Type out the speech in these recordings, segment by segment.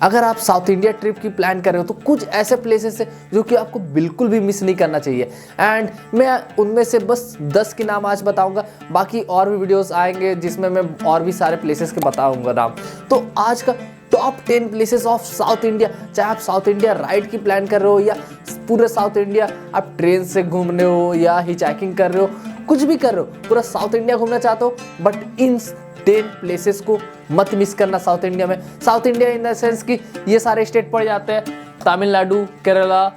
अगर आप south India trip की प्लान कर रहे हो तो कुछ ऐसे प्लेसेस है जो कि आपको बिल्कुल भी मिस नहीं करना चाहिए। एंड मैं उनमें से बस 10 के नाम आज बताऊंगा, बाकी और भी वीडियोस आएंगे जिसमें मैं और भी सारे प्लेसेस के बताऊंगा नाम। तो आज का top 10 places of south India, चाहे आप साउथ इंडिया राइड की प्लान कर रहे हो या पूरे साउथ इंडिया आप ट्रेन से घूम रहे हो या हिचाइकिंग कर रहे हो, कुछ भी कर रहे हो, पूरा साउथ इंडिया घूमना चाहते हो, बट इन 10 प्लेसेस को मत मिस करना। साउथ इंडिया में, south India in the sense कि ये सारे स्टेट पड़ जाते हैं, तमिलनाडु, केरला,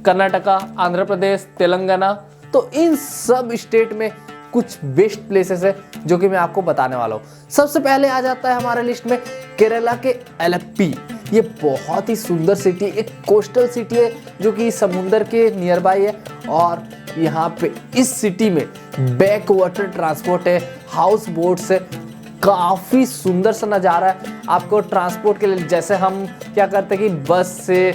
कर्नाटका, आंध्र प्रदेश, तेलंगाना। तो इन सब स्टेट में कुछ बेस्ट प्लेसेस है जो कि मैं आपको बताने वाला हूँ। सबसे पहले आ जाता है हमारे लिस्ट में केरला के एलेप्पी। ये बहुत ही सुंदर सिटी, एक कोस्टल सिटी है जो कि समुंदर के नियर बाय है। और यहाँ पे इस सिटी में बैक वाटर ट्रांसपोर्ट है, हाउस बोट्स है, काफ़ी सुंदर सा नज़ारा है। आपको ट्रांसपोर्ट के लिए जैसे हम क्या करते हैं कि बस से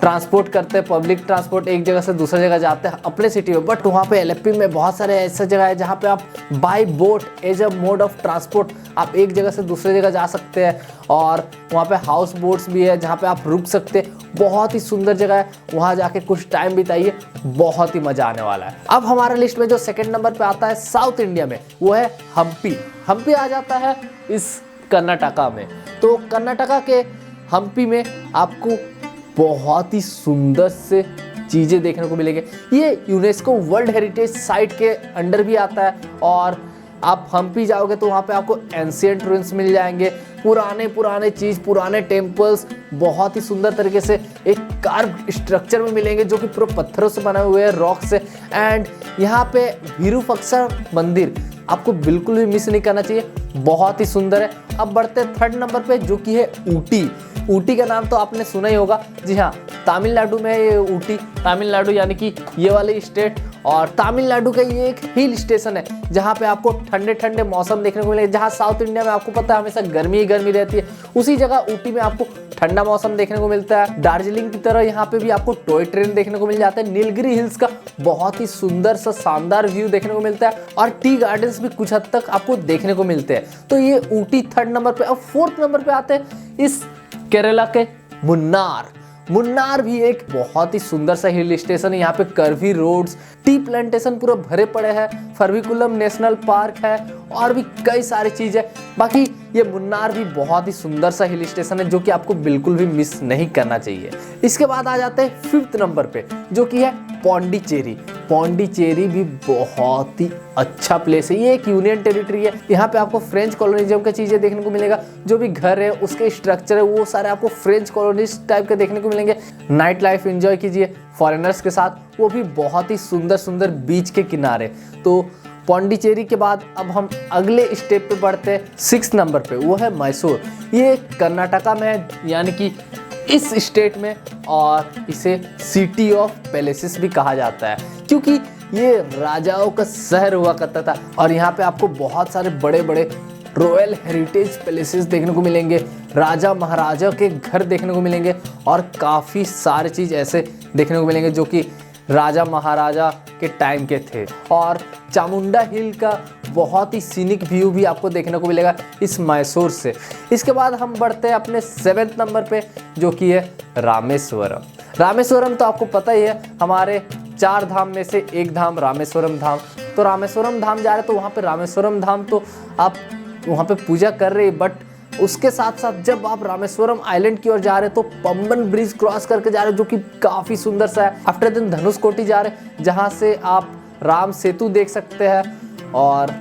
ट्रांसपोर्ट करते हैं, पब्लिक ट्रांसपोर्ट एक जगह से दूसरी जगह जाते हैं अपने सिटी में, बट वहाँ पे एलेप्पी में बहुत सारे ऐसा जगह है जहाँ पे आप by boat as a mode of transport आप एक जगह से दूसरी जगह जा सकते हैं। और वहाँ पे हाउस बोट्स भी है जहाँ पे आप रुक सकते हैं। बहुत ही सुंदर जगह है, वहाँ जाके कुछ टाइम बिताइए, बहुत ही मजा आने वाला है। अब हमारे लिस्ट में जो सेकेंड नंबर पे आता है साउथ इंडिया में वो है हम्पी। हम्पी आ जाता है इस कर्नाटका में। तो कर्नाटका के हम्पी में आपको बहुत ही सुंदर से चीज़ें देखने को मिलेंगे। ये यूनेस्को वर्ल्ड हेरिटेज साइट के अंडर भी आता है। और आप हम्पी जाओगे तो वहाँ पे आपको एंशिएंट रूइंस मिल जाएंगे, पुराने चीज़, पुराने टेम्पल्स बहुत ही सुंदर तरीके से एक कार्व स्ट्रक्चर में मिलेंगे जो कि पूरे पत्थरों से बने हुए हैं, रॉक से। एंड यहाँ पे विरूपाक्षा मंदिर आपको बिल्कुल भी मिस नहीं करना चाहिए, बहुत ही सुंदर है। अब बढ़ते हैं थर्ड नंबर पे जो कि है ऊटी। ऊटी का नाम तो आपने सुना ही होगा, जी हाँ, तमिलनाडु में ये ऊटी, तमिलनाडु यानी कि ये वाली स्टेट। और तमिलनाडु का ये एक हिल स्टेशन है जहाँ पे आपको ठंडे ठंडे मौसम देखने को मिलेगा। जहाँ साउथ इंडिया में आपको पता है हमेशा गर्मी ही गर्मी रहती है, उसी जगह ऊटी में आपको ठंडा मौसम देखने को मिलता है। दार्जिलिंग की तरह यहाँ पे भी आपको टॉय ट्रेन देखने को मिल जाता है। नीलगिरी हिल्स का बहुत ही सुंदर सा शानदार व्यू देखने को मिलता है और टी गार्डन्स भी कुछ हद तक आपको देखने को मिलते हैं। तो ये ऊटी थर्ड नंबर पे। अब फोर्थ नंबर पे आते हैं इस केरला के मुन्नार। मुन्नार भी एक बहुत ही सुंदर सा हिल स्टेशन है। यहाँ पे कर्वी रोड्स, टी प्लांटेशन पूरा भरे पड़े हैं, फरविकुलम नेशनल पार्क है और भी कई सारी चीज़ है। बाकी ये मुन्नार भी बहुत ही सुंदर सा हिल स्टेशन है जो कि आपको बिल्कुल भी मिस नहीं करना चाहिए। इसके बाद आ जाते हैं फिफ्थ नंबर पे जो कि है पौंडीचेरी। पौंडीचेरी भी बहुत ही अच्छा प्लेस है। ये एक यूनियन टेरिटरी है। यहाँ पे आपको फ्रेंच कॉलोनिज्म की चीज़ें देखने को मिलेगा। जो भी घर है उसके स्ट्रक्चर है वो सारे आपको फ्रेंच कॉलोनिस्ट टाइप के देखने को मिलेंगे। नाइट लाइफ एंजॉय कीजिए फॉरेनर्स के साथ, वो भी बहुत ही सुंदर सुंदर बीच के किनारे। तो पौंडीचेरी के बाद अब हम अगले स्टेप पे बढ़ते हैं सिक्स नंबर पे, वो है मैसूर। ये कर्नाटका में है यानी कि इस स्टेट में, और इसे सिटी ऑफ पैलेसेस भी कहा जाता है क्योंकि ये राजाओं का शहर हुआ करता था। और यहाँ पे आपको बहुत सारे बड़े बड़े रॉयल हेरिटेज पैलेसेस देखने को मिलेंगे, राजा महाराजा के घर देखने को मिलेंगे और काफ़ी सारे चीज़ ऐसे देखने को मिलेंगे जो कि राजा महाराजा के टाइम के थे। और चामुंडा हिल का बहुत ही सीनिक व्यू भी आपको देखने को मिलेगा इस मैसूर से। इसके बाद हम बढ़ते हैं अपने सेवेंथ नंबर पे जो कि है रामेश्वरम। रामेश्वरम तो आपको पता ही है, हमारे 4 धाम में से एक धाम रामेश्वरम धाम। तो रामेश्वरम धाम जा रहे तो वहाँ पे रामेश्वरम धाम तो आप वहाँ पे पूजा कर रहे, बट उसके साथ साथ जब आप रामेश्वरम आइलैंड की ओर जा रहे तो पंबन ब्रिज क्रॉस करके जा रहे जो कि काफ़ी सुंदर सा है। आफ्टर देन धनुषकोटी जा रहे जहाँ से आप राम सेतु देख सकते हैं और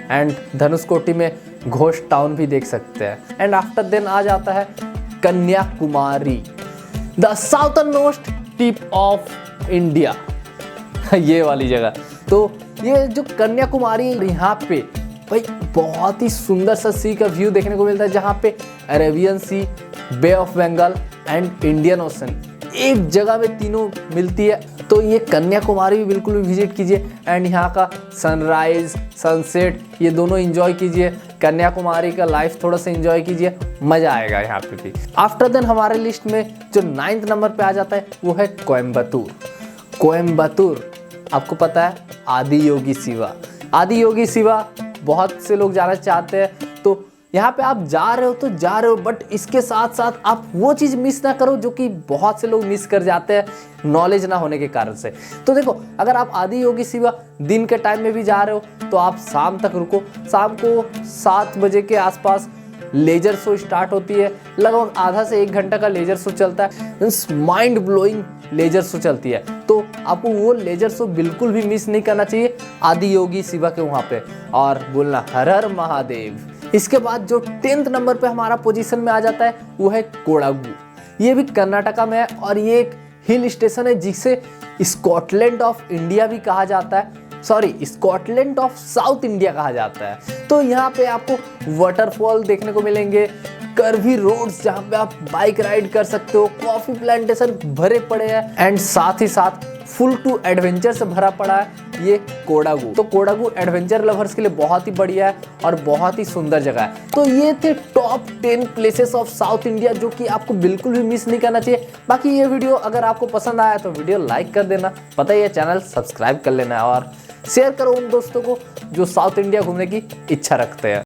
एंड धनुषकोटी में घोष टाउन भी देख सकते हैं। एंड आफ्टर देन आ जाता है Kanyakumari, the southern most tip of India ये वाली जगह। तो ये जो कन्याकुमारी, यहाँ पे भाई बहुत ही सुंदर सा सी का व्यू देखने को मिलता है जहाँ पे Arabian Sea, Bay of Bengal and Indian Ocean एक जगह में तीनों मिलती है। तो ये कन्याकुमारी भी बिल्कुल भी विजिट कीजिए एंड यहाँ का सनराइज सनसेट ये दोनों एंजॉय कीजिए। कन्याकुमारी का लाइफ थोड़ा सा एंजॉय कीजिए, मज़ा आएगा यहाँ पे भी। आफ्टर देन हमारे लिस्ट में जो 9th नंबर पे आ जाता है वो है कोयम्बतूर। कोयम्बतूर आपको पता है आदि योगी शिवा। आदि योगी शिवा बहुत से लोग जाना चाहते हैं। तो यहाँ पे आप जा रहे हो तो जा रहे हो, बट इसके साथ साथ आप वो चीज़ मिस ना करो जो कि बहुत से लोग मिस कर जाते हैं नॉलेज ना होने के कारण से। तो देखो, अगर आप आदि योगी शिवा दिन के टाइम में भी जा रहे हो तो आप शाम तक रुको। शाम को 7 बजे के आसपास लेजर शो स्टार्ट होती है, लगभग आधा से 1 घंटा का लेजर शो चलता है, माइंड ब्लोइंग लेजर शो चलती है। तो आपको वो लेजर शो बिल्कुल भी मिस नहीं करना चाहिए आदि योगी शिवा के वहाँ पे, और बोलना हर हर महादेव। इसके बाद जो 10th नंबर पे हमारा पोजीशन में आ जाता है वो है कोडागू। ये भी कर्नाटका में है और ये एक हिल स्टेशन है जिसे स्कॉटलैंड ऑफ इंडिया भी कहा जाता है, sorry Scotland of south India कहा जाता है। तो यहाँ पे आपको वाटरफॉल देखने को मिलेंगे, कर्वी रोड्स जहाँ पे आप बाइक राइड कर सकते हो, कॉफी प्लांटेशन भरे पड़े हैं, एंड साथ ही साथ फुल टू एडवेंचर से भरा पड़ा है ये कोडागू। तो कोडागू एडवेंचर लवर्स के लिए बहुत ही बढ़िया है और बहुत ही सुंदर जगह है। तो ये थे top 10 places of south India जो कि आपको बिल्कुल भी मिस नहीं करना चाहिए। बाकी ये वीडियो अगर आपको पसंद आया तो वीडियो लाइक कर देना, पता ही है चैनल सब्सक्राइब कर लेना और शेयर करो उन दोस्तों को जो साउथ इंडिया घूमने की इच्छा रखते हैं।